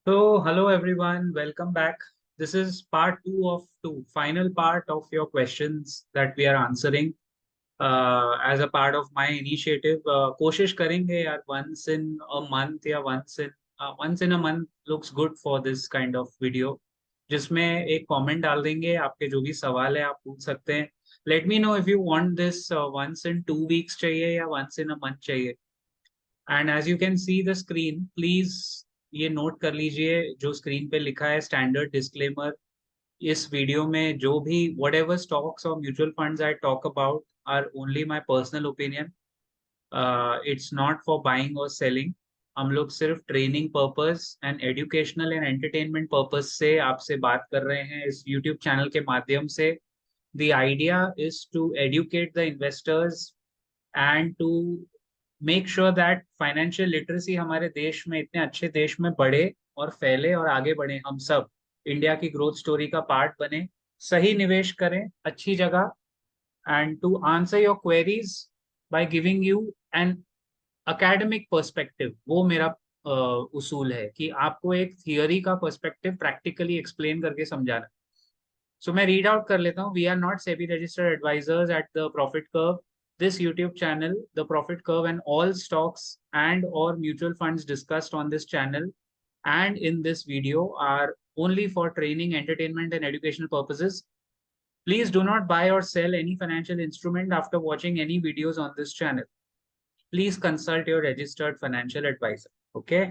So, hello everyone, welcome back. This is part two of two, final part of your questions that we are answering as a part of my initiative. कोशिश करेंगे यार once in a month या once in a month looks good for this kind of video, जिसमें एक comment डाल देंगे, आपके जो भी सवाल है आप पूछ सकते हैं. Let me know if you want this once in 2 weeks चाहिए या once in a month चाहिए. And as you can see the screen, please ये नोट कर लीजिए जो स्क्रीन पे लिखा है स्टैंडर्ड डिस्क्लेमर. इस वीडियो में जो भी वट एवर स्टॉक्स और mutual funds I talk about are only my personal opinion. It's not for buying or selling. हम लोग सिर्फ training purpose and educational and entertainment purpose से आपसे बात कर रहे हैं इस यूट्यूब चैनल के माध्यम से. The idea is to educate the investors and to make sure that financial literacy हमारे देश में, इतने अच्छे देश में बढ़े और फैले और आगे बढ़े. हम सब इंडिया की ग्रोथ स्टोरी का पार्ट बने, सही निवेश करें अच्छी जगह. And to answer your queries by giving you an academic perspective, वो मेरा उसूल है कि आपको एक थियोरी का पर्सपेक्टिव प्रैक्टिकली एक्सप्लेन करके समझाना. सो मैं रीड आउट कर लेता हूँ. We are not SEBI registered advisors at the profit curve. This YouTube channel, the Profit Curve, and all stocks and or mutual funds discussed on this channel and in this video are only for training, entertainment, and educational purposes. Please do not buy or sell any financial instrument after watching any videos on this channel. Please consult your registered financial advisor. Okay?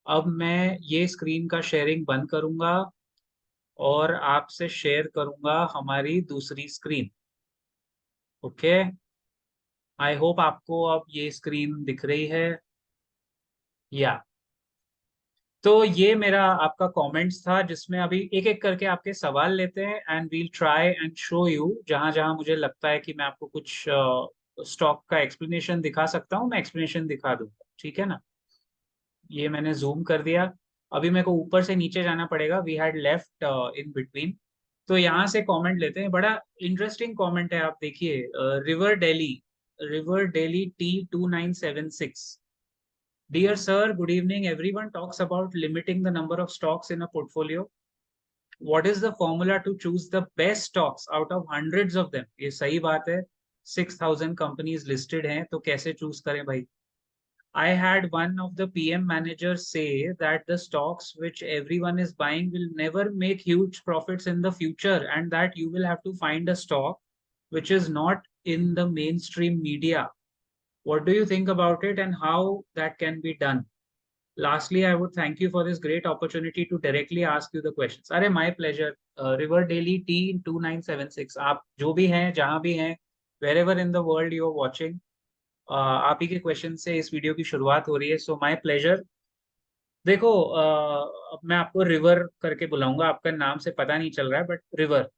अब मैं ये screen का sharing बंद करूंगा और आपसे share करूंगा हमारी दूसरी स्क्रीन. ओके, आई होप आपको अब ये स्क्रीन दिख रही है. या तो ये मेरा आपका कमेंट्स था जिसमें अभी एक एक करके आपके सवाल लेते हैं and we'll try and show you. जहां जहां मुझे लगता है कि मैं आपको कुछ स्टॉक का एक्सप्लेनेशन दिखा सकता हूँ, मैं एक्सप्लेनेशन दिखा दूंगा. ठीक है ना. ये मैंने जूम कर दिया. अभी मेरे को ऊपर से नीचे जाना पड़ेगा. We had left in between. तो यहाँ से कमेंट लेते हैं. बड़ा इंटरेस्टिंग कमेंट है, आप देखिए. River daily T2976. Dear sir, good evening. Everyone talks about limiting the number of stocks in a portfolio. What is the formula to choose the best stocks out of hundreds of them? ये सही बात है. 6,000 companies listed हैं, तो कैसे choose करें भाई? I had one of the PM managers say that the stocks which everyone is buying will never make huge profits in the future, and that you will have to find a stock which is not in the mainstream media. What do you think about it and how that can be done? Lastly, I would thank you for this great opportunity to directly ask you the questions. अरे my pleasure. River Daily T2976. आप जो भी हैं, जहाँ भी हैं, wherever in the world you are watching, आप ही के क्वेश्चन से इस वीडियो की शुरुआत हो रही है. So my pleasure. देखो, अब मैं आपको रिवर करके बुलाऊंगा. आपका नाम से पता नहीं चल रहा है, but river.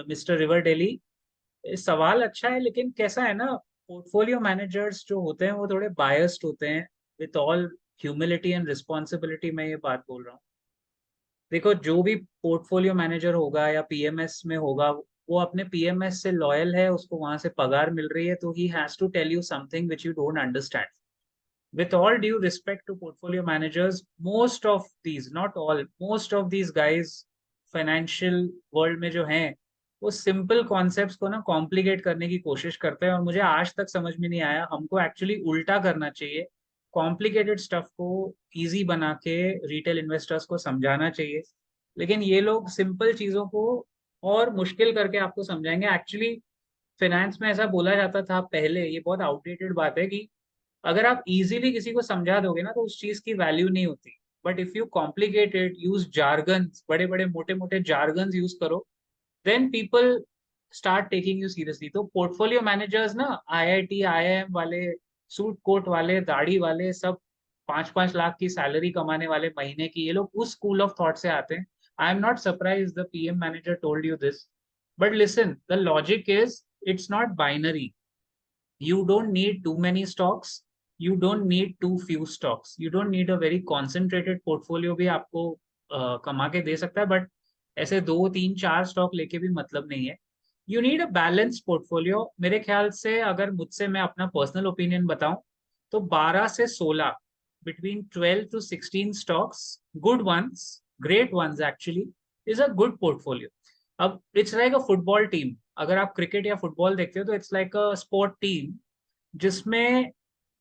Mister river daily. सवाल अच्छा है, लेकिन कैसा है ना, पोर्टफोलियो मैनेजर्स जो होते हैं वो थोड़े बायस्ड होते हैं. With all humility and responsibility मैं ये बात बोल रहा हूँ. देखो, जो भी पोर्टफोलियो मैनेजर होगा या पीएमएस में होगा, वो अपने पीएमएस से लॉयल है, उसको वहां से पगार मिल रही है, तो he has to tell you something which you don't understand. With all due respect to portfolio managers, most of these, not all, most of these guys financial world में जो हैं, वो सिंपल कॉन्सेप्ट्स को ना कॉम्प्लिकेट करने की कोशिश करते हैं. और मुझे आज तक समझ में नहीं आया. हमको एक्चुअली उल्टा करना चाहिए. कॉम्प्लिकेटेड स्टफ को इजी बना के रिटेल इन्वेस्टर्स को समझाना चाहिए. लेकिन ये लोग सिंपल चीजों को और मुश्किल करके आपको समझाएंगे. एक्चुअली फाइनेंस में ऐसा बोला जाता था पहले, ये बहुत आउटडेटेड बात है, कि अगर आप इजीली किसी को समझा दोगे ना तो उस चीज की वैल्यू नहीं होती. But if you complicated, use jargon, बड़े बड़े मोटे मोटे जार्गन यूज करो, then people start taking you seriously. तो पोर्टफोलियो मैनेजर्स ना, आईआईटी आईआईएम वाले, सूट कोट वाले, दाढ़ी वाले, सब 5-5 लाख की सैलरी कमाने वाले महीने की, ये लोग उस स्कूल ऑफ थॉट से आते हैं. I am not surprise the PM manager told you this. But listen, the logic is, it's not binary. You don't need too many stocks. You don't need too few stocks. You don't need a very concentrated portfolio भी आपको कमा के दे सकता है. But ऐसे 2-3-4 stock लेके भी मतलब नहीं है. You need a balance portfolio. मेरे ख्याल से, अगर मुझसे मैं अपना पर्सनल ओपिनियन बताऊं, तो 12 से 16 between 12 to 16 stocks, good ones, great ones actually, is a good portfolio. अब it's like a football team. अगर आप क्रिकेट या फुटबॉल देखते हो तो it's like a sport team जिसमें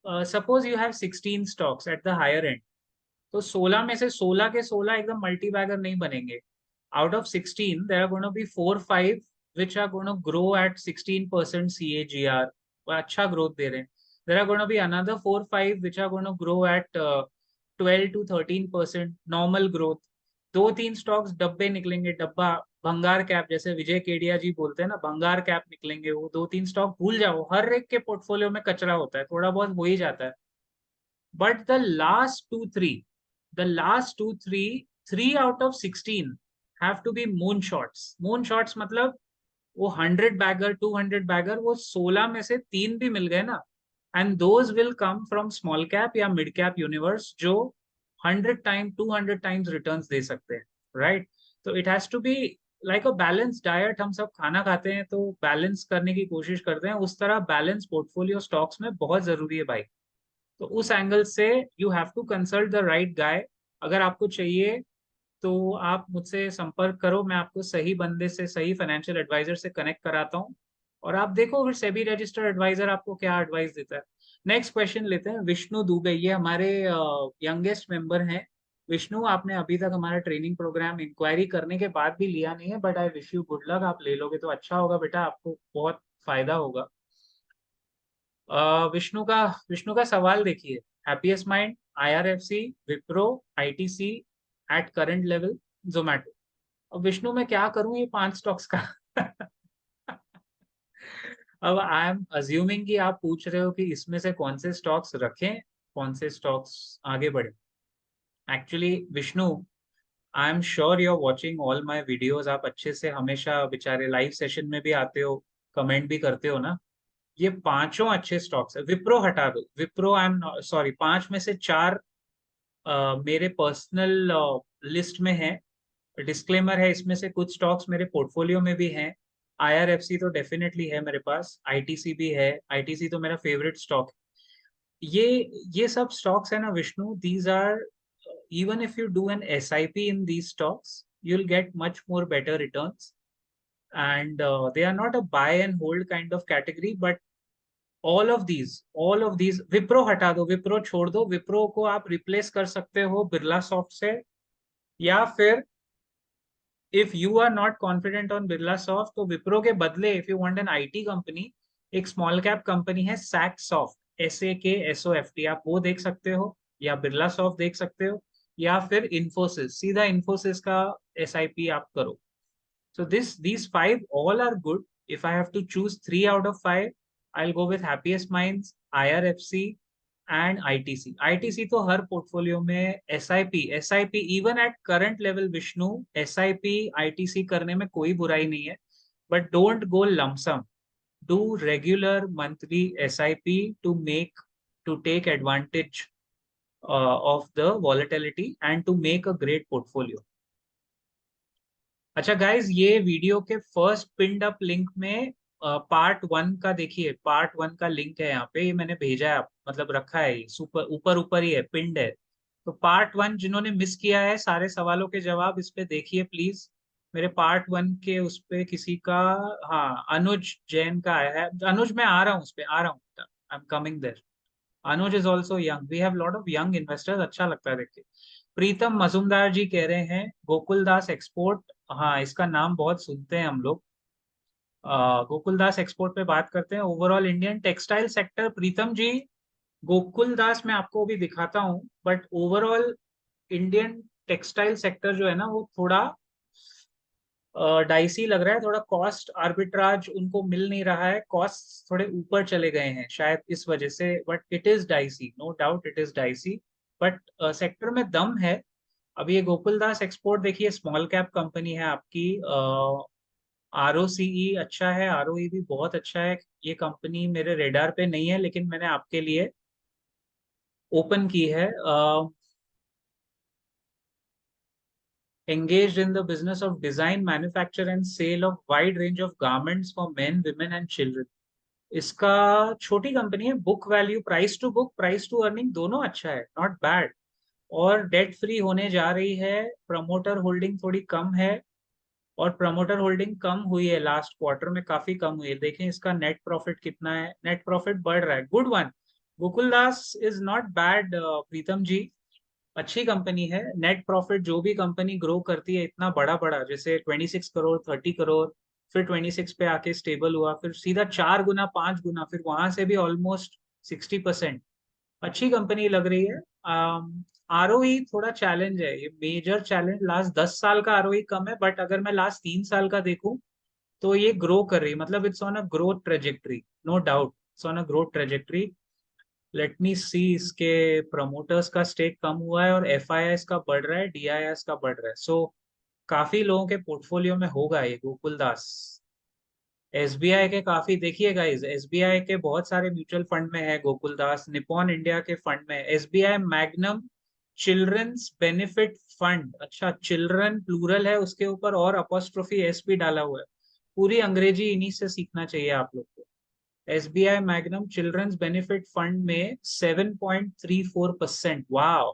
suppose you have 16 stocks at the higher end, तो 16 में से 16 के 16 एकदम मल्टी बैगर नहीं बनेंगे. Out of 16 there are going to be 4-5 which are going to grow at 16% CAGR, वो अच्छा ग्रोथ दे रहे हैं. There are going to be another 4-5 which are going to grow at 12 to 13% normal growth. दो तीन stocks डब्बे निकलेंगे, डब्बा भंगार कैप, जैसे विजय केडिया जी बोलते हैं ना, भंगार कैप निकलेंगे. वो दो तीन स्टॉक भूल जाओ, हर एक के पोर्टफोलियो में कचरा होता है, थोड़ा बहुत हो ही जाता है. But the last two three, the last two three out of 16 have to be moon shots. moon shots मतलब वो 100 बैगर 200 बैगर, वो 16 में से तीन भी मिल गए ना, and those will come from small cap या मिड कैप यूनिवर्स जो 100 टाइम 200 टाइम्स रिटर्न्स दे सकते हैं, राइट. तो it has to be like a balance diet. हम सब खाना खाते हैं तो बैलेंस करने की कोशिश करते हैं, उस तरह बैलेंस पोर्टफोलियो स्टॉक्स में बहुत जरूरी है भाई. तो उस एंगल से you have to consult the right guy. अगर आपको चाहिए तो आप मुझसे संपर्क करो, मैं आपको सही बंदे से, सही फाइनेंशियल एडवाइजर से कनेक्ट कराता हूँ, और आप देखो फिर सेबी रजिस्टर्ड एडवाइजर आपको क्या एडवाइस देता है. नेक्स्ट क्वेश्चन लेते हैं. विष्णु दुबे, ये हमारे यंगेस्ट मेंबर हैं. विष्णु, आपने अभी तक हमारा ट्रेनिंग प्रोग्राम इंक्वायरी करने के बाद भी लिया नहीं है, but I wish you good luck. आप ले लोगे तो अच्छा होगा बेटा, आपको बहुत फायदा होगा. विष्णु का सवाल देखिए. Happiest mind, IRFC, Wipro, ITC at current level, Zomato. अब विष्णु मैं क्या करूं ये पांच स्टॉक्स का. अब आई एम अज्यूमिंग कि आप पूछ रहे हो कि इसमें से कौन से स्टॉक्स रखें, कौन से स्टॉक्स आगे बढ़े. Actually Vishnu, I am sure you are watching all my videos. आप अच्छे से हमेशा बेचारे लाइव सेशन में भी आते हो, कमेंट भी करते हो ना. ये पांचों अच्छे स्टॉक्स है. विप्रो हटा दो, विप्रो आई एम सॉरी, पांच में से चार मेरे पर्सनल लिस्ट में है. डिस्क्लेमर है, इसमें से कुछ स्टॉक्स मेरे पोर्टफोलियो में भी हैं. आईआरएफसी तो डेफिनेटली है मेरे पास, आईटीसी भी है. आईटीसी तो मेरा फेवरेट स्टॉक है. ये सब स्टॉक्स है ना Vishnu, these are, even if you do an SIP in these stocks you will get much more better returns. And they are not a buy and hold kind of category, but all of these Wipro हटा दो, विप्रो छोड़ दो. विप्रो को आप replace कर सकते हो Birla soft से, या फिर if you are not confident on Birlasoft तो विप्रो के बदले if you want an IT company, एक स्मॉल कैप कंपनी है सैक सॉफ्ट, SAKSOFT, आप वो देख सकते हो, या बिरला सॉफ्ट देख सकते हो, या फिर इन्फोसिस, सीधा इन्फोसिस का SIP आप करो. So these five all are good. If I have to choose three out of five, I'll go with Happiest Minds, IRFC, and ITC. ITC तो हर पोर्टफोलियो में, SIP even at current level Vishnu, SIP ITC करने में कोई बुराई नहीं है, but don't go lump sum. Do regular monthly SIP to take advantage of the volatility and to make a great portfolio. अच्छा guys, ये वीडियो के फर्स्ट पिंड अप लिंक में पार्ट वन का देखिए, पार्ट वन का लिंक है यहाँ पे, ये मैंने भेजा है, मतलब रखा है, ये सुपर ऊपर ऊपर ही है, पिंड है. तो पार्ट वन जिन्होंने मिस किया है सारे सवालों के जवाब इस पे देखिए प्लीज. मेरे पार्ट वन के उस पे किसी का, हाँ अनुज जैन का आया है. अनुज मैं आ रहा हूँ, उस पे आ रहा हूँ, I am coming there. Anuj is also young, we have lot of young investors, अच्छा लगता है देख के. प्रीतम मजुमदार जी कह रहे हैं गोकुलदास एक्सपोर्ट, हाँ इसका नाम बहुत सुनते हैं हम लोग. गोकुलदास एक्सपोर्ट पे बात करते हैं. ओवरऑल इंडियन टेक्सटाइल सेक्टर, प्रीतम जी, गोकुलदास मैं आपको अभी दिखाता हूँ, but overall Indian textile sector जो है ना वो थोड़ा डाइसी लग रहा है. थोड़ा कॉस्ट आर्बिट्राज उनको मिल नहीं रहा है, कॉस्ट थोड़े ऊपर चले गए हैं शायद इस वजह से, but it is dicey, no doubt it is dicey, but sector में दम है. अब ये गोकुलदास एक्सपोर्ट देखिए, स्मॉल कैप कंपनी है आपकी. ROCE अच्छा है, ROE भी बहुत अच्छा है. ये कंपनी मेरे रेडार पे नहीं है, लेकिन मैंने आपके लिए ओपन की है. engaged in the business of design, manufacture and sale of wide range of garments for men, women and children. इसका छोटी कंपनी है, book value, price to book, price to earning दोनों अच्छा है, नॉट बैड। और debt free होने जा रही है, प्रमोटर होल्डिंग थोड़ी कम है, और प्रमोटर होल्डिंग कम हुई है, लास्ट क्वार्टर में काफी कम हुई है। देखें इसका नेट प्रॉफिट कितना है, नेट प्रॉफिट बढ़ रहा है, good one. Gokaldas is not bad Pritam ji, अच्छी कंपनी है। नेट प्रॉफिट जो भी कंपनी ग्रो करती है इतना बड़ा बड़ा, जैसे 26 करोड़, 30 करोड़, फिर 26 पे आके स्टेबल हुआ, फिर सीधा 4 गुना, 5 गुना, फिर वहां से भी ऑलमोस्ट 60%, अच्छी कंपनी लग रही है। आरओई थोड़ा चैलेंज है, ये मेजर चैलेंज, लास्ट 10 साल का आरओई कम है, बट अगर मैं लास्ट 3 साल का देखूं तो ये ग्रो कर रही है, मतलब it's on a growth trajectory, no doubt it's on a growth trajectory. Let me see, इसके प्रमोटर्स का स्टेक कम हुआ है और एफआईआईस का बढ़ रहा है, डीआईएस का बढ़ रहा है, सो काफी लोगों के पोर्टफोलियो में होगा ये गोकुलदास। एसबीआई के काफी, देखिए गाइस, एसबीआई के बहुत सारे म्यूचुअल फंड में है गोकुलदास, निपॉन इंडिया के फंड में SBI magnum children's benefit fund, अच्छा चिल्ड्रन प्लूरल है उसके ऊपर और अपोस्ट्रोफी एस भी डाला हुआ है, पूरी अंग्रेजी इन्हीं से सीखना चाहिए आप लोग को। SBI magnum children's benefit fund में 7.34%, वाह।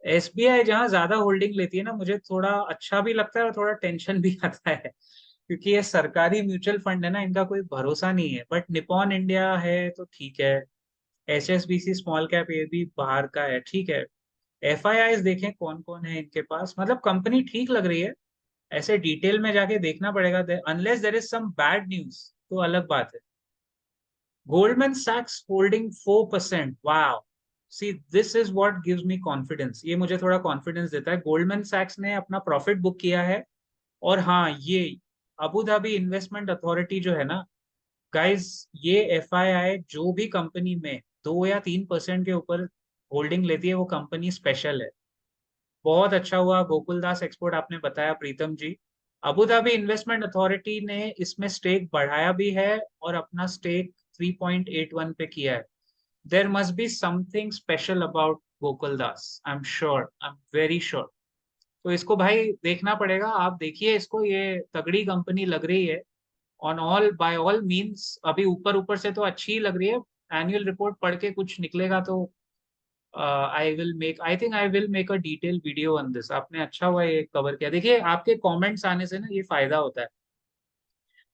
एसबीआई जहां ज्यादा होल्डिंग लेती है ना, मुझे थोड़ा अच्छा भी लगता है और थोड़ा टेंशन भी आता है, क्योंकि ये सरकारी म्यूचुअल फंड है ना, इनका कोई भरोसा नहीं है, बट निपॉन इंडिया है तो ठीक है। एचएसबीसी स्मॉल कैप ये भी बाहर का है, ठीक है। एफआईआईज देखें कौन कौन है इनके पास, मतलब कंपनी ठीक लग रही है, ऐसे डिटेल में जाके देखना पड़ेगा, unless there is some bad news तो अलग बात है। गोल्डमैन सैक्स होल्डिंग 4%, वाह। See this is what gives me confidence, ये मुझे थोड़ा कॉन्फिडेंस देता है, गोल्डमैन सैक्स ने अपना प्रॉफिट बुक किया है। और हाँ, ये अबू धाबी इन्वेस्टमेंट अथॉरिटी जो है ना गाइस, ये एफआईआई जो भी कंपनी में 2 या 3% के ऊपर होल्डिंग लेती है वो कंपनी स्पेशल है। बहुत अच्छा हुआ गोकुलदास एक्सपोर्ट आपने बताया प्रीतम जी। अबू धाबी इन्वेस्टमेंट अथॉरिटी ने इसमें स्टेक बढ़ाया भी है और अपना स्टेक 3.81 पे किया है। There must be something special about Gokaldas, I am sure, I am very sure. तो इसको भाई देखना पड़ेगा, आप देखिए इसको, ये तगड़ी कंपनी लग रही है। On all by all means अभी ऊपर ऊपर से तो अच्छी ही लग रही है, एनुअल रिपोर्ट पढ़ के कुछ निकलेगा तो I think I will make a detail video on this. आपने अच्छा हुआ ये कवर किया, देखिए आपके कमेंट्स आने से ना ये फायदा होता है।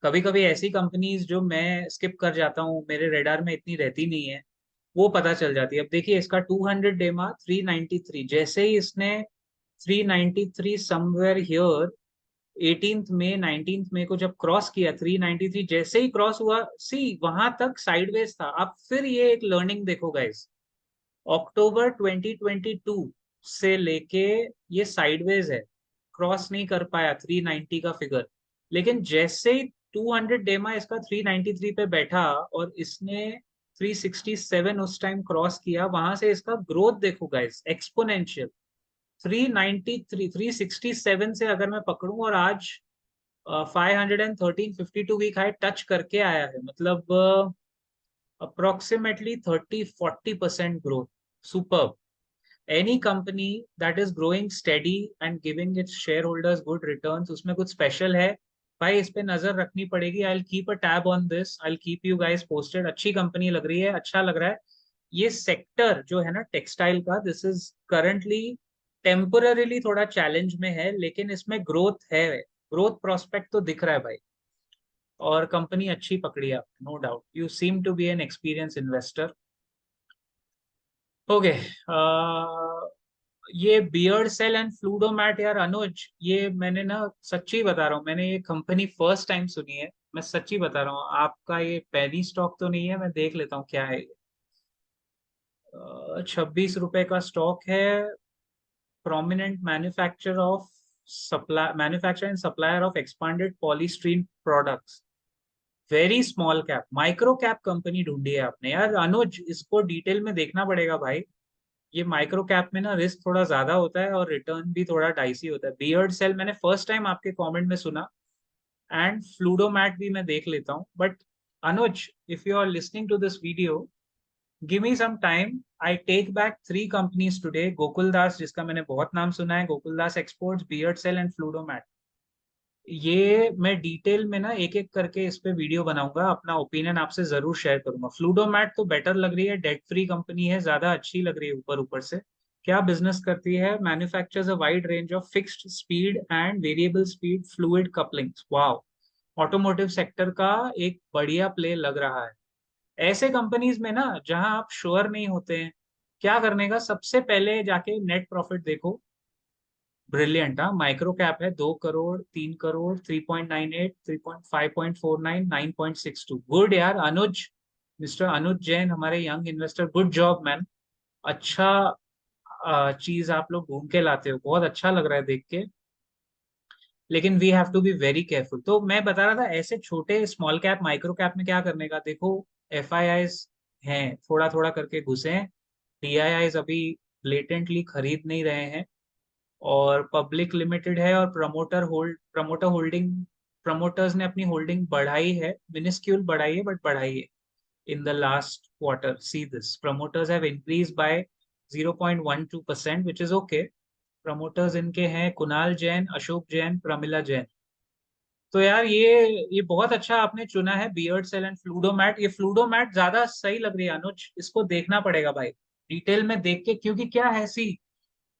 कभी कभी ऐसी कंपनीज जो मैं स्किप कर जाता हूँ, मेरे रेडार में इतनी रहती नहीं है, वो पता चल जाती है। अब देखिए इसका 200 डेमा 393, जैसे ही इसने 393 समवेयर हियर 18 मई 19 मई को जब क्रॉस किया 393, जैसे ही क्रॉस हुआ, सी वहां तक साइडवेज था। अब फिर ये एक लर्निंग देखो गाइस, अक्टूबर 2022 से लेके ये साइडवेज है, क्रॉस नहीं कर पाया 390 का फिगर। लेकिन जैसे ही 200 डेमा इसका 393 पे बैठा और इसने 367 उस टाइम क्रॉस किया, वहां से इसका ग्रोथ देखो गाइस, एक्सपोनेंशियल। 393 367 से अगर मैं पकड़ूं और आज 513 52 वीक हाई टच करके आया है, मतलब approximately 30-40% growth, super. Any company that is growing steady and giving its share holders good returns, उसमें कुछ स्पेशल है भाई, इस पे नजर रखनी पड़ेगी। I will keep a tab on this, I will keep you guys posted. अच्छी कंपनी लग रही है, अच्छा लग रहा है। ये सेक्टर जो है ना टेक्सटाइल का, दिस इज करंटली टेम्पररीली थोड़ा चैलेंज में है, लेकिन इसमें ग्रोथ है, ग्रोथ प्रोस्पेक्ट तो दिख रहा है भाई। और कंपनी अच्छी पकड़ी आप, no doubt, you seem to be an experience investor. Okay, ये बियर्ड सेल एंड फ्लूडोमैट यार अनुज, ये मैंने ना सच्ची बता रहा हूँ, मैंने ये कंपनी फर्स्ट टाइम सुनी है, मैं सच्ची बता रहा हूँ। आपका ये पहली स्टॉक तो नहीं है, मैं देख लेता हूँ क्या है ये। 26 रुपए का स्टॉक है। Prominent manufacture of supply, manufacture and supplier of expanded polystyrene products, very small cap, micro cap company ढूंढी है आपने यार अनुज, इसको डिटेल में देखना पड़ेगा भाई। ये माइक्रो कैप में ना रिस्क थोड़ा ज्यादा होता है और रिटर्न भी थोड़ा डाइसी होता है। बियर्ड सेल मैंने फर्स्ट टाइम आपके कमेंट में सुना, एंड फ्लूडोमैट भी मैं देख लेता हूँ, but Anuj, if you are listening to this video, give me some time, I take back 3 companies today, Gokaldas जिसका मैंने बहुत नाम सुना है, Gokaldas exports, beard cell and Fluidomat. ये मैं डिटेल में ना एक एक करके इस पे वीडियो बनाऊंगा, अपना ओपिनियन आपसे जरूर शेयर करूंगा। फ्लूडोमैट तो बेटर लग रही है, डेट फ्री कंपनी है, ज्यादा अच्छी लग रही है ऊपर ऊपर से। क्या बिजनेस करती है? Manufactures a wide range of fixed speed and variable speed fluid couplings. Wow, automotive sector का एक बढ़िया प्ले लग रहा है। ऐसे कंपनीज में ना जहां आप श्योर नहीं होते हैं क्या करने का, सबसे पहले जाके नेट प्रॉफिट देखो। ब्रिलियंट, हाँ। माइक्रो कैप है, 2 करोड़, 3 करोड़, 3.98, 5.49, 9.62। गुड यार अनुज, मिस्टर अनुज जैन, हमारे young investor, good job man. अच्छा चीज आप लोग ढूंढ के लाते हो, बहुत अच्छा लग रहा है देख के। लेकिन we have to be very careful. तो मैं बता रहा था ऐसे छोटे स्मॉल कैप माइक्रो कैप में क्या करने का, देखो एफ आई आईज हैं, थोड़ा थोड़ा करके घुसे हैं। डी आई आईज अभी ब्लेटेंटली खरीद नहीं रहे हैं। और पब्लिक लिमिटेड है, और प्रमोटर होल्डिंग, प्रमोटर्स ने अपनी होल्डिंग बढ़ाई है, मिनिस्क्यूल बढ़ाई है बट बढ़ाई है। In the last quarter see this promoters have increased by 0.12%, which is okay। Promoters इनके हैं कुणाल जैन, अशोक जैन, प्रमिला जैन। तो यार ये बहुत अच्छा आपने चुना है, बियर्ड सेल एंड फ्लूडोमैट। ये फ्लूडोमैट ज्यादा सही लग रही है अनुज, इसको देखना पड़ेगा भाई डिटेल में देख के, क्योंकि क्या है सी,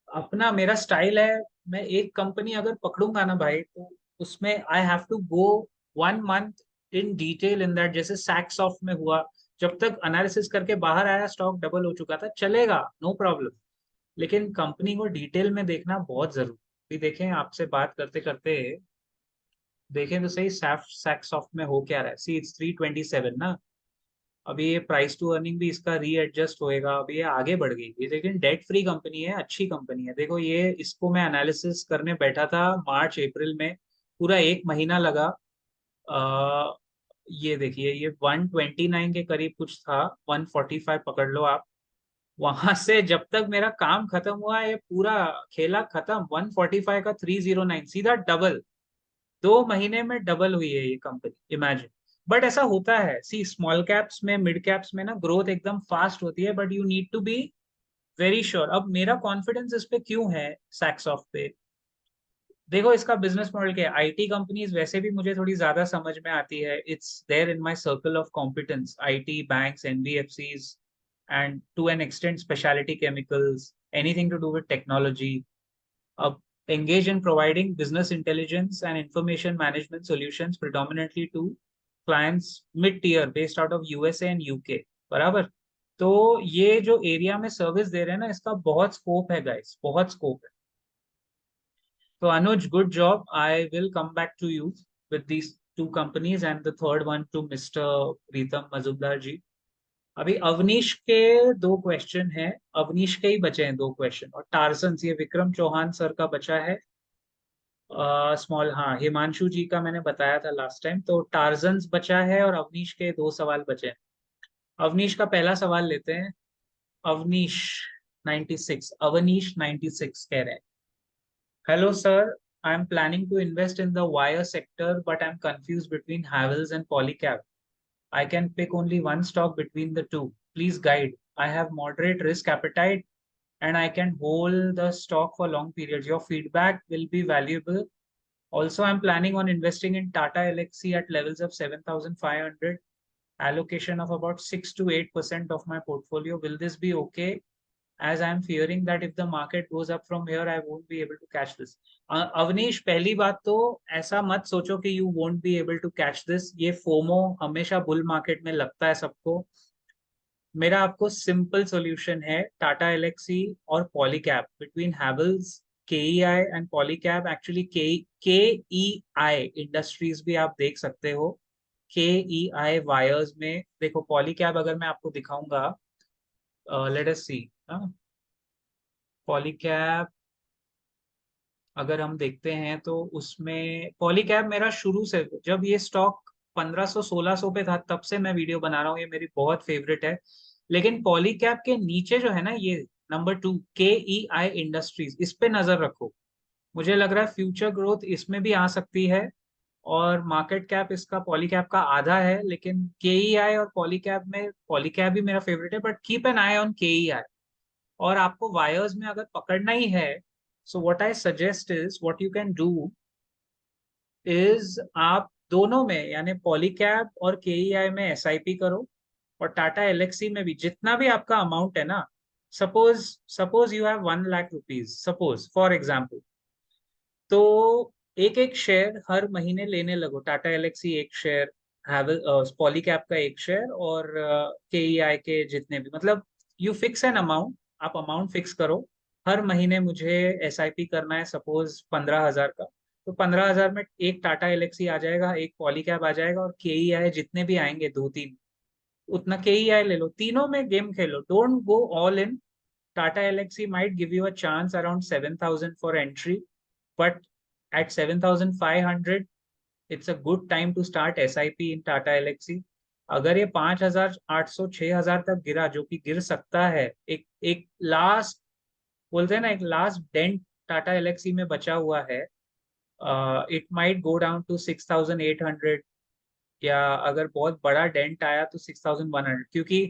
अपना मेरा स्टाइल है। मैं एक कंपनी अगर पकड़ूंगा ना भाई, तो उसमें I have to go 1 month in detail in that. जैसे सैक्स ऑफ में हुआ, जब तक एनालिसिस करके बाहर आया स्टॉक डबल हो चुका था, चलेगा, नो प्रॉब्लम। लेकिन कंपनी को डिटेल में देखना बहुत जरूरी। अभी देखें आपसे बात करते करते, देखें तो सही सैक्स ऑफ में हो क्या रहा है। सी इट्स 327 ना। अभी ये प्राइस टू अर्निंग भी इसका रीएडजस्ट होएगा, अभी ये आगे बढ़ गई ये, लेकिन डेट फ्री कंपनी है, अच्छी कंपनी है। देखो ये, इसको मैं एनालिसिस करने बैठा था मार्च अप्रैल में, पूरा एक महीना लगा। आ, ये देखिए, ये 129 के करीब कुछ था, 145 पकड़ लो आप। वहां से जब तक मेरा काम खत्म हुआ, ये पूरा खेला खत्म। 145 का 309, सीधा डबल। 2 महीने में डबल हुई है ये कंपनी, इमेजिन। बट ऐसा होता है सी, स्मॉल कैप्स में, मिड कैप्स में ना ग्रोथ एकदम फास्ट होती है, but you need to be very sure. अब मेरा कॉन्फिडेंस इस पे क्यों है सैक्सॉफ्ट पे, देखो इसका बिजनेस मॉडल क्या है। आईटी कंपनीज वैसे भी मुझे थोड़ी ज्यादा समझ में आती है, it's there in my circle of competence. IT, banks, NBFCs, and to an extent speciality chemicals, anything to do with technology. अब engage in providing business intelligence and information management solutions predominantly to clients mid-tier based out of USA and UK। बराबर। तो ये जो area में service दे रहे हैं ना, इसका बहुत स्कोप है गाइस, बहुत स्कोप है। तो Anuj, good job. I will come back to you with these two companies and the third one to mister Pritam Majumdar ji. अभी अवनीश के 2 क्वेश्चन हैं, अवनीश के ही बचे हैं 2 क्वेश्चन, और टार्सन, ये विक्रम चौहान सर का बचा है। स्मॉल, हाँ, हिमांशु जी का मैंने बताया था लास्ट टाइम। तो टार्जन्स बचा है और अवनीश के 2 सवाल बचे हैं। अवनीश का पहला सवाल लेते हैं। अवनीश 96, अवनीश 96 कह रहे हैं, hello sir, I am planning to invest in the wire sector but I am confuse between Havells and Polycab. I can pick only one stock between the two. Please guide. I have moderate risk appetite and I can hold the stock for long periods. Your feedback will be valuable. Also, I'm planning on investing in Tata Elxsi at levels of 7,500, allocation of about 6 to 8% of my portfolio. Will this be okay? As I'm fearing that if the market goes up from here, I won't be able to catch this. Avneesh, पहली बात तो ऐसा मत सोचो कि you won't be able to catch this। ये FOMO हमेशा bull market में लगता है सबको। मेरा आपको सिंपल सॉल्यूशन है, टाटा एलेक्सी और Polycab, between Havells, KEI and Polycab. Actually KEI industries भी आप देख सकते हो। केईआई वायर्स में देखो, पॉलीकैब अगर मैं आपको दिखाऊंगा, लेट अस सी, पॉलीकैब अगर हम देखते हैं तो उसमें पॉलीकैब मेरा शुरू से, जब ये स्टॉक 1500-1600 पे था, तब से मैं वीडियो बना रहा हूँ, ये मेरी बहुत फेवरेट है। लेकिन पॉलीकैब के नीचे जो है ना, ये नंबर 2 के ई आई इंडस्ट्रीज, इस पे नजर रखो। मुझे लग रहा है फ्यूचर ग्रोथ इसमें भी आ सकती है। और मार्केट कैप इसका पॉलीकैब का आधा है, लेकिन के ई आई और पॉलीकैब में, पॉलीकैब भी मेरा फेवरेट है, but keep an I on के ई आई। और आपको वायर्स में अगर पकड़ना ही है, so what I suggest is, what you can do, is आप दोनों में यानी पॉलीकैब और केईआई में एसआईपी करो, और टाटा एलेक्सी में भी जितना भी आपका अमाउंट है ना, suppose suppose you have 1 lakh rupees, suppose for example, तो एक एक शेयर हर महीने लेने लगो। टाटा एलेक्सी एक शेयर, हैवल पॉलीकैब का एक शेयर, और केईआई के जितने भी, मतलब यू फिक्स एन अमाउंट, आप अमाउंट फिक्स करो, हर महीने मुझे एसआईपी करना है सपोज 15,000 का, तो 15,000 में एक टाटा एलेक्सी आ जाएगा, एक पॉलीकैब आ जाएगा, और केईआई जितने भी आएंगे दो तीन, उतना केईआई ले लो, तीनों में गेम खेलो, don't go all in. Tata Elxsi might give you a chance around 7,000 for entry, but at 7,500 it's a good time to start SIP in Tata Elxsi। अगर ये 5,800 6,000 तक गिरा, जो कि गिर सकता है, एक एक लास्ट, बोलते हैं ना, एक लास्ट डेंट टाटा एलेक्सी में बचा हुआ है, it might go down to 6,800, या अगर बहुत बड़ा डेंट आया तो 6,100, क्योंकि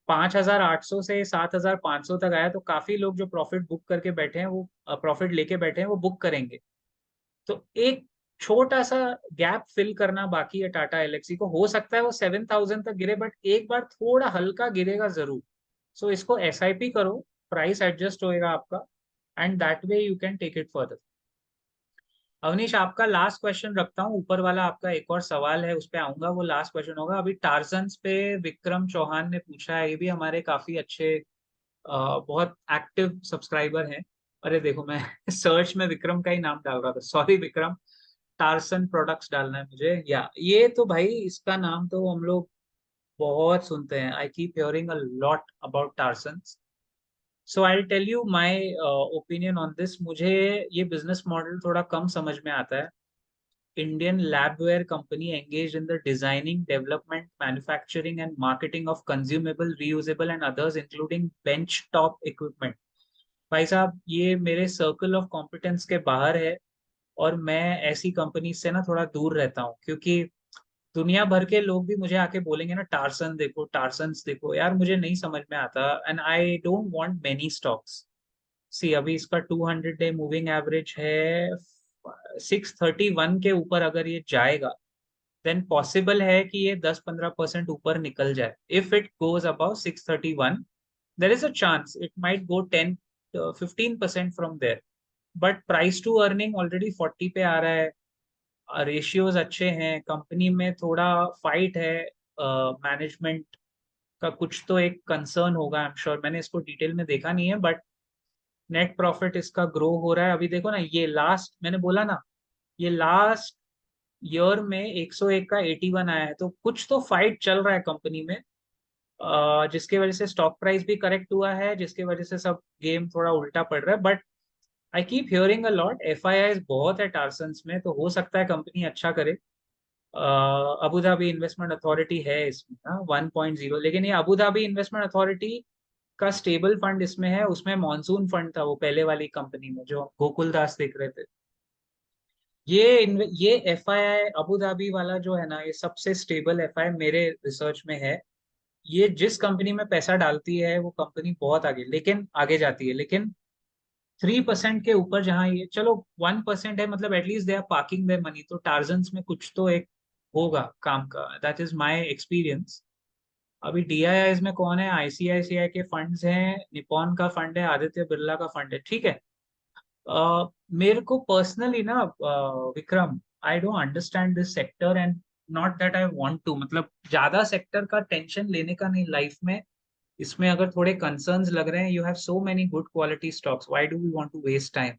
5,800 से 7,500 तक आया, तो काफी लोग जो प्रॉफिट बुक करके बैठे हैं, वो प्रॉफिट लेके बैठे हैं, वो बुक करेंगे। तो एक छोटा सा गैप फिल करना बाकी है टाटा एलेक्सी को, हो सकता है वो 7,000 तक गिरे, बट एक बार थोड़ा हल्का गिरेगा जरूर। सो इसको एसआईपी करो, प्राइस एडजस्ट होएगा आपका, and that way you can take it further. Avneesh, आपका लास्ट क्वेश्चन रखता हूँ, ऊपर वाला आपका एक और सवाल है, उस पे आऊंगा, वो लास्ट क्वेश्चन होगा। अभी टार्जन्स पे विक्रम चौहान ने पूछा है, ये भी हमारे काफी अच्छे बहुत एक्टिव सब्सक्राइबर हैं। अरे देखो, मैं सर्च में विक्रम का ही नाम डाल रहा था, सॉरी विक्रम। टार्सन प्रोडक्ट्स डालना है मुझे, या ये तो भाई इसका नाम तो हम लोग बहुत सुनते हैं, I keep hearing a lot about Tarson. So I tell you my opinion on this. मुझे ये बिजनेस मॉडल थोड़ा कम समझ में आता है। Indian labware company engaged in the designing, development, manufacturing, and marketing of consumable, reusable, and others, including benchtop equipment। भाई साहब, ये मेरे सर्कल ऑफ कॉम्पिटेंस के बाहर है, और मैं ऐसी कंपनी से ना थोड़ा दूर रहता हूँ, क्योंकि दुनिया भर के लोग भी मुझे आके बोलेंगे ना, टार्सन देखो, टार्सन्स देखो, यार मुझे नहीं समझ में आता, and I don't want many stocks. See अभी इसका 200 डे मूविंग एवरेज है 631 के ऊपर, अगर ये जाएगा देन पॉसिबल है कि ये 10-15% ऊपर निकल जाए। If it goes above 631, there is a chance it might go 10-15% from there, but price to earning already 40 पे आ रहा है, रेशियोज अच्छे हैं, कंपनी में थोड़ा फाइट है, मैनेजमेंट का कुछ तो एक कंसर्न होगा, आई एम श्योर, मैंने इसको डिटेल में देखा नहीं है, बट नेट प्रॉफिट इसका ग्रो हो रहा है। अभी देखो ना, ये लास्ट मैंने बोला ना, ये लास्ट ईयर में 101 का 81 आया है, तो कुछ तो फाइट चल रहा है कंपनी में, जिसके वजह से स्टॉक प्राइस भी करेक्ट हुआ है, जिसके वजह से सब गेम थोड़ा उल्टा पड़ रहा है। But I keep hearing a lot, F I I बहुत है टार्सन्स में, तो हो सकता है कंपनी अच्छा करे। अबू धाबी इन्वेस्टमेंट अथॉरिटी है इसमें ना 1.0, लेकिन ये अबू धाबी इन्वेस्टमेंट अथॉरिटी का स्टेबल फंड इसमें है, उसमें मॉनसून फंड था वो पहले वाली कंपनी में जो गोकुल दास देख रहे थे। ये F I I Abu Dhabi वाला जो है ना, ये सबसे स्टेबल एफ आई मेरे रिसर्च में है। ये जिस कंपनी में पैसा डालती है वो कंपनी बहुत आगे, लेकिन आगे जाती है, लेकिन 3% के ऊपर जहाँ ये, चलो 1% है, मतलब at least they are parking their money, तो टार्जन्स में कुछ तो एक होगा काम का, दैट इज माई एक्सपीरियंस। अभी डीआईआईज में कौन है, आईसीआईसीआई के फंड्स हैं, निपॉन का फंड है, आदित्य बिरला का फंड है, ठीक है। मेरे को पर्सनली ना Vikram, I don't understand this sector, and not that I want to, मतलब ज्यादा सेक्टर का टेंशन लेने का नहीं लाइफ में। इसमें अगर थोड़े कंसर्न्स लग रहे हैं, you have so many good quality stocks, why do we want to waste time.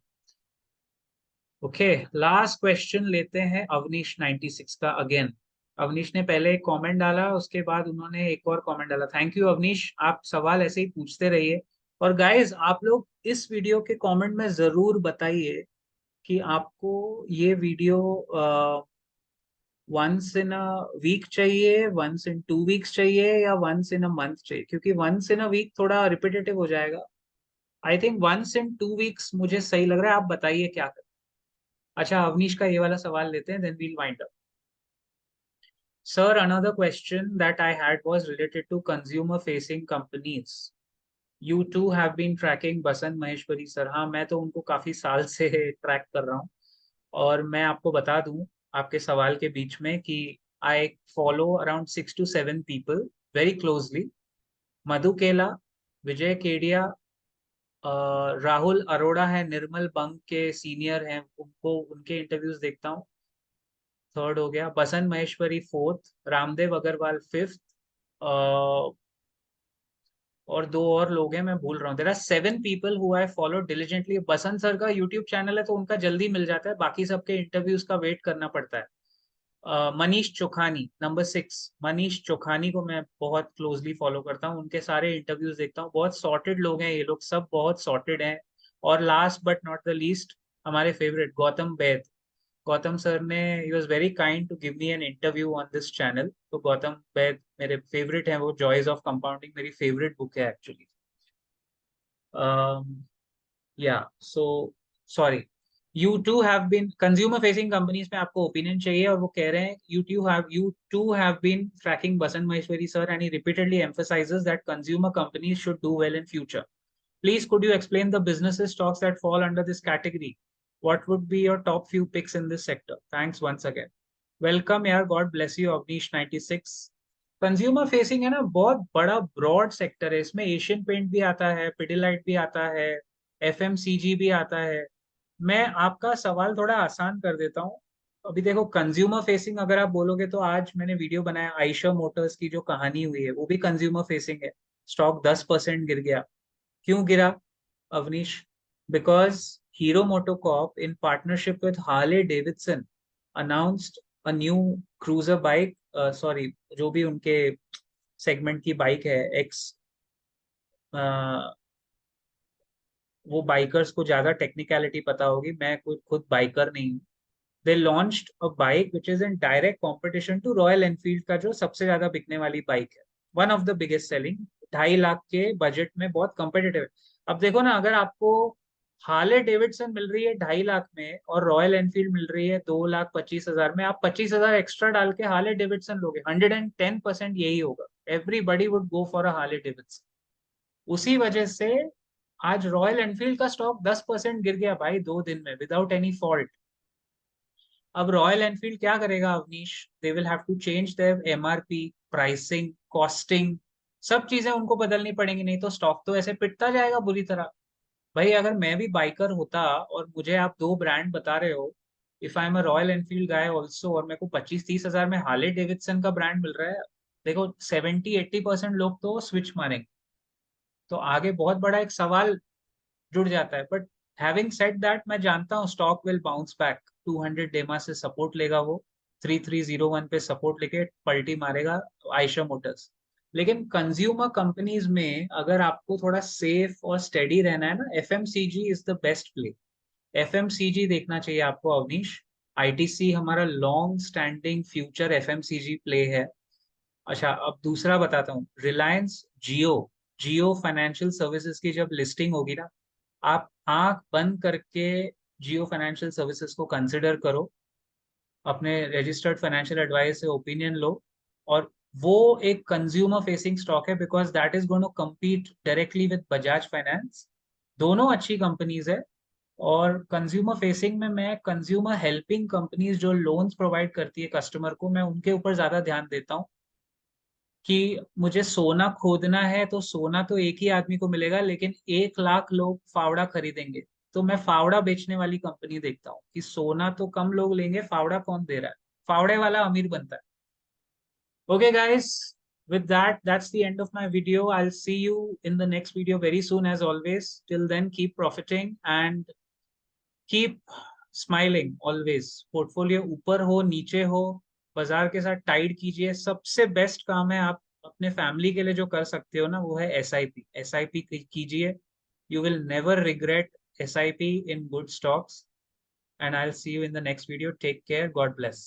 Okay, last question लेते हैं अवनीश 96 का अगेन। अवनीश ने पहले एक कमेंट डाला, उसके बाद उन्होंने एक और कमेंट डाला। थैंक यू अवनीश, आप सवाल ऐसे ही पूछते रहिए। और गाइस, आप लोग इस वीडियो के कमेंट में जरूर बताइए कि आपको ये video once in a week चाहिए, वंस इन 2 वीक्स चाहिए, या वंस इन अ मंथ चाहिए, क्योंकि वंस इन अ वीक थोड़ा रिपीटेटिव हो जाएगा। I think once in 2 weeks मुझे सही लग रहा है, आप बताइए क्या करें। अच्छा, अवनीश का ये वाला सवाल लेते हैं, then we'll wind up. Sir, another question that I had was related to consumer facing companies. You too have been tracking Basant Maheshwari sir. हाँ, मैं तो उनको काफी साल से ट्रैक कर रहा हूँ, और मैं आपको बता दूं, आपके सवाल के बीच में कि I follow around 6 to 7 people very closely. Madhu Kela, Vijay Kedia, Rahul Arora है, निर्मल बंग के सीनियर हैं, उनको उनके इंटरव्यूज देखता हूँ। थर्ड हो गया। बसंत महेश्वरी फोर्थ, रामदेव अग्रवाल फिफ्थ, और दो और लोग हैं मैं भूल रहा हूँ। There are 7 people who I follow diligently. Basant sir का यूट्यूब चैनल है तो उनका जल्दी मिल जाता है, बाकी सबके इंटरव्यूज का वेट करना पड़ता है। मनीष चोखानी नंबर 6, मनीष चोखानी को मैं बहुत क्लोजली फॉलो करता हूँ, उनके सारे इंटरव्यूज देखता हूँ। बहुत सॉर्टेड लोग हैं ये लोग, सब बहुत सॉर्टेड हैं। और last but not the least, हमारे फेवरेट गौतम बैद। गौतम सर ने he was very kind to give me an interview on this channel. तो गौतम बैद मेरे फेवरेट हैं। वो जॉयज ऑफ कंपाउंडिंग मेरी फेवरेट बुक है एक्चुअली। या so sorry, you too have been consumer facing companies में आपको ओपिनियन चाहिए, और वो कह रहे हैं you too have been tracking Basant Maheshwari sir and he repeatedly emphasizes that consumer companies should do well in future. Please, could you explain the businesses stocks that fall under this category? What would be your top few picks in this sector? Thanks once again. Welcome यार, God bless you Avneesh 96। Consumer facing है ना, बहुत बड़ा broad sector है। इसमें Asian paint भी आता है, पिडिलाइट भी आता है, एफएमसीजी भी आता है। मैं आपका सवाल थोड़ा आसान कर देता हूँ। अभी देखो, कंज्यूमर फेसिंग अगर आप बोलोगे तो आज मैंने वीडियो बनाया आयशा मोटर्स की, जो कहानी हुई है वो भी कंज्यूमर फेसिंग है। स्टॉक 10% गिर गया। क्यों गिरा Avneesh? Because Hero MotoCorp in partnership with Harley Davidson announced a new cruiser bike, sorry, जो भी उनके सेगमेंट की बाइक है, एक्स, वो बाइकर्स को ज्यादा टेक्निकलिटी पता होगी, मैं खुद बाइकर नहीं हूँ। They launched a bike which is in direct competition to Royal Enfield का जो सबसे ज्यादा बिकने वाली बाइक है, one of the biggest selling. 2.5 lakh के बजट में बहुत कंपेटिटिव है। अब देखो ना, अगर आपको हार्ले डेविडसन मिल रही है 2.5 लाख में और रॉयल एनफील्ड मिल रही है 2,25,000 में, आप 25,000 एक्स्ट्रा डाल के हार्ले डेविडसन लोगे, 110% यही होगा। Everybody would go for a Harley Davidson. उसी वजह से आज रॉयल एनफील्ड का स्टॉक 10% गिर गया भाई 2 दिन में, विदाउट एनी फॉल्ट। अब रॉयल एनफील्ड क्या करेगा Avneesh? They will have to change their MRP, pricing, costing, सब चीजें उनको बदलनी पड़ेंगी, नहीं तो स्टॉक तो ऐसे पिटता जाएगा बुरी तरह। भाई अगर मैं भी बाइकर होता और मुझे आप दो ब्रांड बता रहे हो, if I am a royal Enfield guy also, और मेरे को 25-30 हजार में हार्ले डेविडसन का ब्रांड मिल रहा है, देखो 70-80% लोग तो स्विच मारेंगे। तो आगे बहुत बड़ा एक सवाल जुड़ जाता है। बट हैविंग सेड दैट, मैं जानता हूँ स्टॉक विल बाउंस बैक। 200 डेमा से सपोर्ट लेगा वो, 3301 पे सपोर्ट लेके पलटी मारेगा आयशा मोटर्स। लेकिन कंज्यूमर कंपनीज में अगर आपको थोड़ा सेफ और स्टेडी रहना है ना, FMCG is the best play. FMCG देखना चाहिए आपको अवनीश। आईटीसी हमारा long standing future FMCG play है। अच्छा, अब दूसरा बताता हूँ, रिलायंस जियो। जियो फाइनेंशियल सर्विसेज की जब लिस्टिंग होगी ना, आप आंख बंद करके जियो फाइनेंशियल सर्विसेज को कंसिडर करो, अपने रजिस्टर्ड फाइनेंशियल एडवाइस से ओपिनियन लो। और वो एक कंज्यूमर फेसिंग स्टॉक है, because that is going to compete directly with Bajaj finance. दोनों अच्छी कंपनीज है। और कंज्यूमर फेसिंग में मैं कंज्यूमर हेल्पिंग कंपनीज जो लोन्स प्रोवाइड करती है कस्टमर को, मैं उनके ऊपर ज्यादा ध्यान देता हूँ। कि मुझे सोना खोदना है तो सोना तो एक ही आदमी को मिलेगा, लेकिन 1 लाख लोग फावड़ा खरीदेंगे। तो मैं फावड़ा बेचने वाली कंपनी देखता हूँ कि सोना तो कम लोग लेंगे, फावड़ा कौन दे रहा है, फावड़े वाला अमीर बनता है। Okay guys, with that's the end of my video. I'll see you in the next video very soon as always. Till then, keep profiting and keep smiling always. Portfolio ऊपर हो नीचे हो, बाजार के साथ टाइड कीजिए। सबसे बेस्ट काम है आप अपने फैमिली के लिए जो कर सकते हो ना, वो है एसआईपी। एसआईपी कीजिए, you will never regret SIP in good stocks. And I will see you in the next video. Take care, god bless.